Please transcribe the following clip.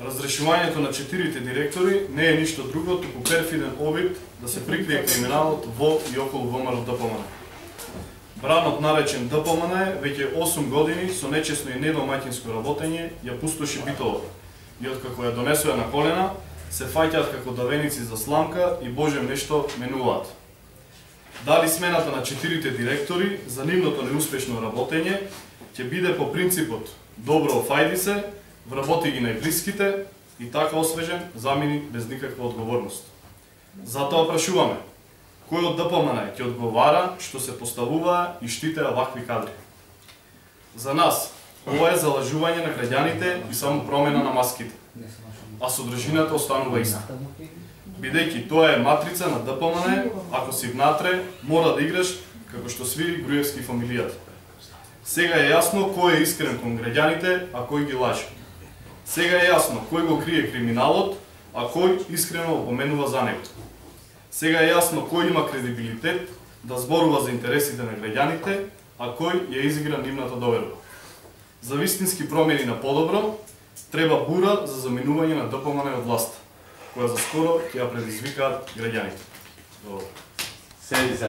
Разрешувањето на 4 директори не е ништо друго, туку перфиден обид да се прикрие криминалот во и околу ВМРО ДПМН. Бранот наречен ДПМН веќе 8 години со нечесно и недомаќинско работење ја пустоши битово и откако ја донесува на колена, се фаќаат како давеници за сламка и божем нешто менуваат. Дали смената на 4 директори за нивното неуспешно работење ќе биде по принципот добро офајди се, вработи ги најблиските и така освежен замини без никаква одговорност. Затоа прашуваме, кој од ДПМН ќе одговара што се поставуваа и штитеа вакви кадри? За нас, ова е залажување на граѓаните и само промена на маските, а содржината останува иста. Бидејќи тоа е матрица на ДПМН, ако си внатре, мора да играш како што свири Груевски фамилијата. Сега е јасно кој е искрен кон граѓаните, а кој ги лаже. Сега е јасно кој го крие криминалот, а кој искрено опоменува за него. Сега е јасно кој има кредибилитет да зборува за интересите на граѓаните, а кој ја изигра нивната доверба. За вистински промени на подобро, треба бура за заминување на ДПМН од власт, која за скоро ќе ја предизвикаат граѓаните.